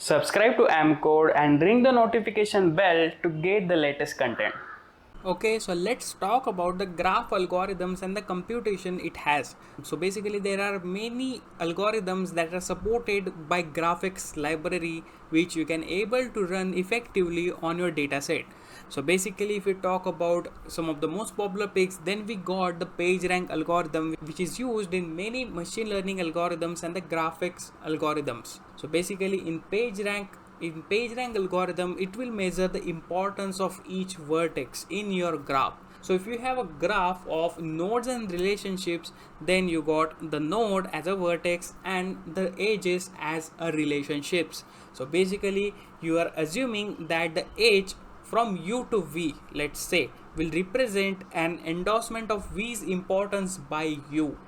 Subscribe to AmpCode and ring the notification bell to get the latest content. Okay, so let's talk about the graph algorithms and the computation it has. So basically there are many algorithms that are supported by GraphX library which you can able to run effectively on your dataset. So basically if we talk about some of the most popular picks, then we got the PageRank algorithm which is used in many machine learning algorithms and the GraphX algorithms. So basically in PageRank algorithm, it will measure the importance of each vertex in your graph. So if you have a graph of nodes and relationships, then you got the node as a vertex and the edges as a relationships. So basically you are assuming that the edge from U to V, let's say, will represent an endorsement of V's importance by U.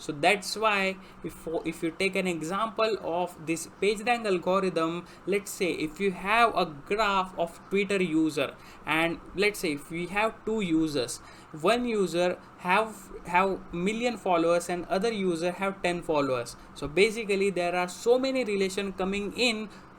So that's why if you take an example of this PageRank algorithm, let's say if you have a graph of Twitter user, and let's say if we have two users, one user have million followers and other user have 10 followers. So basically there are so many relation coming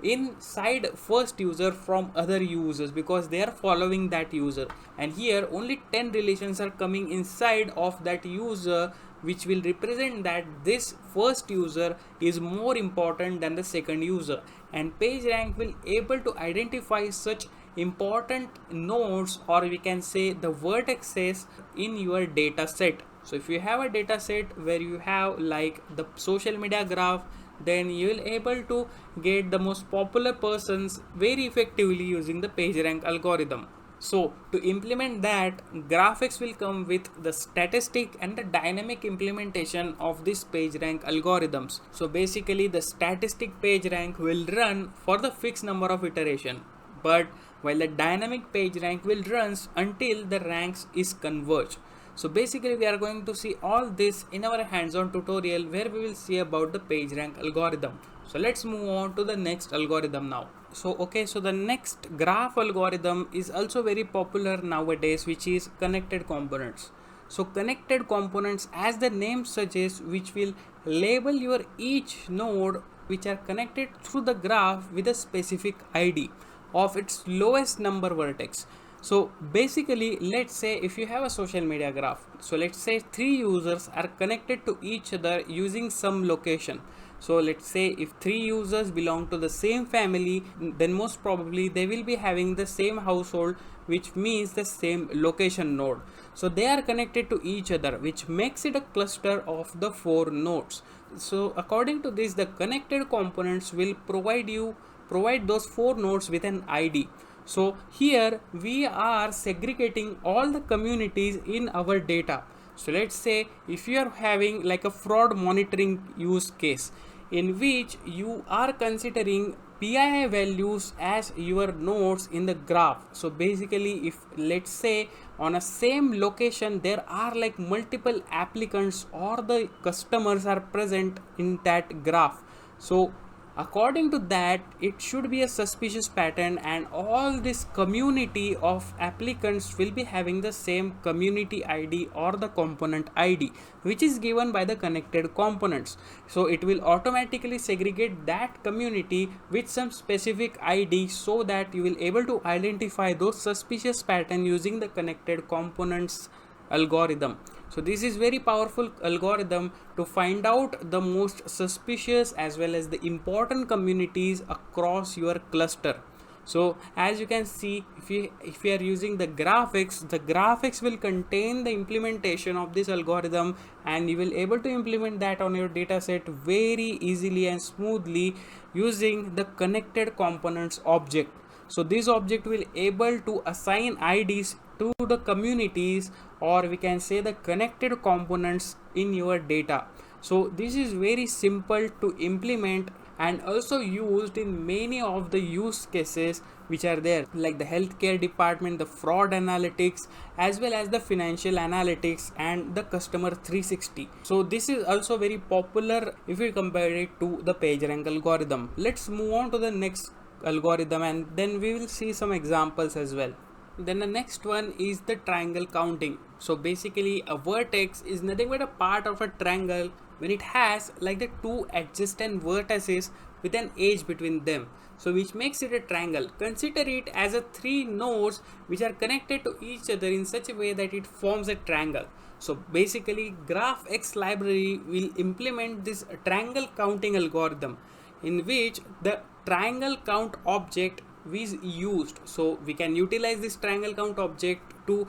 inside first user from other users because they are following that user, and here only 10 relations are coming inside of that user, which will represent that this first user is more important than the second user, and PageRank will able to identify such important nodes, or we can say the vertices in your data set. So if you have a data set where you have like the social media graph, then you will able to get the most popular persons very effectively using the PageRank algorithm. So to implement that, GraphX will come with the statistic and the dynamic implementation of this PageRank algorithms. So basically the statistic PageRank will run for the fixed number of iteration, but while the dynamic PageRank will runs until the ranks is converged. So basically we are going to see all this in our hands-on tutorial where we will see about the PageRank algorithm. So let's move on to the next algorithm now. So the next graph algorithm is also very popular nowadays, which is connected components. So connected components, as the name suggests, which will label your each node which are connected through the graph with a specific ID of its lowest number vertex. So basically let's say if you have a social media graph, so let's say three users are connected to each other using some location. So let's say if three users belong to the same family, then most probably they will be having the same household, which means the same location node. So they are connected to each other, which makes it a cluster of the four nodes. So according to this, the connected components will provide those four nodes with an ID. So here we are segregating all the communities in our data. So let's say if you are having like a fraud monitoring use case in which you are considering PII values as your nodes in the graph. So basically if let's say on a same location there are like multiple applicants or the customers are present in that graph, so according to that it should be a suspicious pattern, and all this community of applicants will be having the same community ID or the component ID which is given by the connected components. So it will automatically segregate that community with some specific ID so that you will able to identify those suspicious pattern using the connected components algorithm. So this is very powerful algorithm to find out the most suspicious as well as the important communities across your cluster. So as you can see, if you are using the GraphX will contain the implementation of this algorithm, and you will able to implement that on your dataset very easily and smoothly using the connected components object. So this object will able to assign IDs to the communities, or we can say the connected components in your data. So this is very simple to implement and also used in many of the use cases which are there, like the healthcare department, the fraud analytics, as well as the financial analytics and the customer 360. So this is also very popular if we compare it to the PageRank algorithm. Let's move on to the next algorithm and then we will see some examples as well. Then the next one is the triangle counting. So basically a vertex is nothing but a part of a triangle when it has like the two adjacent vertices with an edge between them, so which makes it a triangle. Consider it as a three nodes which are connected to each other in such a way that it forms a triangle. So basically GraphX library will implement this triangle counting algorithm in which the triangle count object is used. So we can utilize this triangle count object to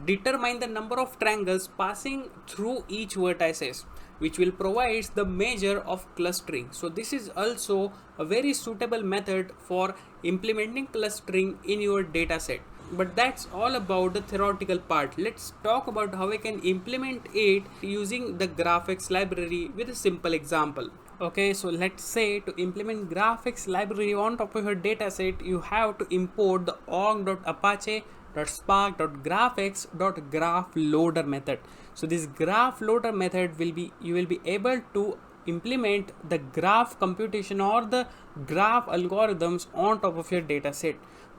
determine the number of triangles passing through each vertices, which will provide the measure of clustering. So this is also a very suitable method for implementing clustering in your dataset. But that's all about the theoretical part. Let's talk about how we can implement it using the GraphX library with a simple example. Okay, so let's say to implement GraphX library on top of your dataset, you have to import the org.apache.spark.graphx.graphloader method. So this graph loader method will be, you will be able to implement the graph computation or the graph algorithms on top of your dataset.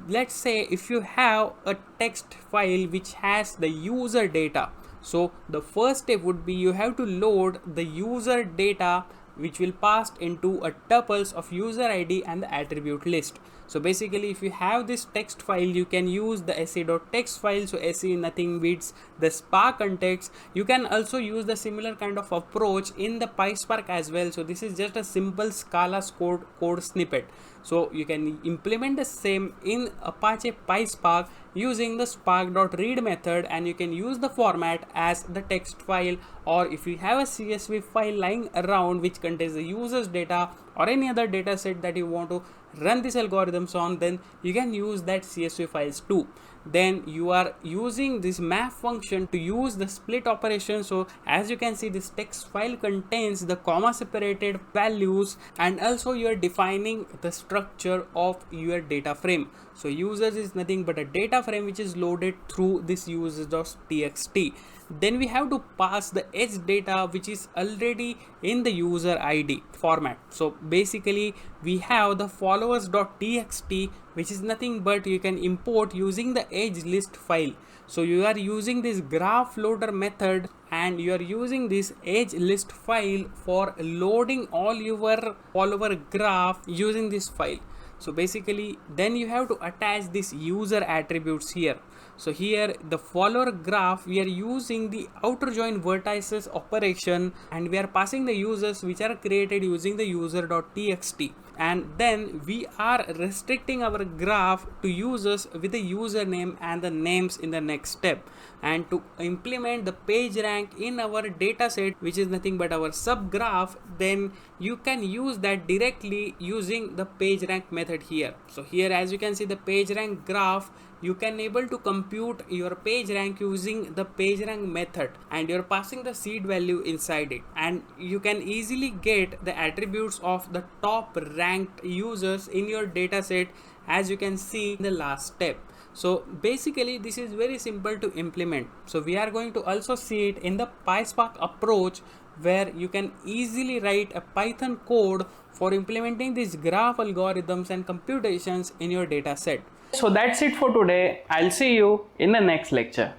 Let's say if you have a text file which has the user data, so the first step would be you have to load the user data which will pass into a tuples of user ID and the attribute list. So basically if you have this text file, you can use the se.text file. So se nothing beats the Spark context. You can also use the similar kind of approach in the pyspark as well. So this is just a simple Scala code snippet. So you can implement the same in Apache PySpark using the spark.read method, and you can use the format as the text file, or if you have a CSV file lying around which contains the user's data or any other data set that you want to run these algorithms on, then you can use that CSV files too. Then you are using this map function to use the split operation. So as you can see, this text file contains the comma separated values, and also you are defining the structure of your data frame. So users is nothing but a data frame which is loaded through this users.txt. Then we have to pass the edge data which is already in the user ID format. So basically we have the followers.txt, which is nothing but you can import using the edge list file. So you are using this graph loader method and you are using this edge list file for loading all your follower graph using this file. So basically then you have to attach this user attributes here. So here the follower graph, we are using the outer join vertices operation, and we are passing the users which are created using the user.txt, and then we are restricting our graph to users with the username and the names in the next step. And to implement the PageRank in our dataset, which is nothing but our subgraph, then you can use that directly using the PageRank method here. So here as you can see the PageRank graph, you can able to compute your PageRank using the PageRank method, and you're passing the seed value inside it, and you can easily get the attributes of the top ranked users in your dataset as you can see in the last step. So basically this is very simple to implement. So we are going to also see it in the PySpark approach, where you can easily write a Python code for implementing these graph algorithms and computations in your data set. So that's it for today. I'll see you in the next lecture.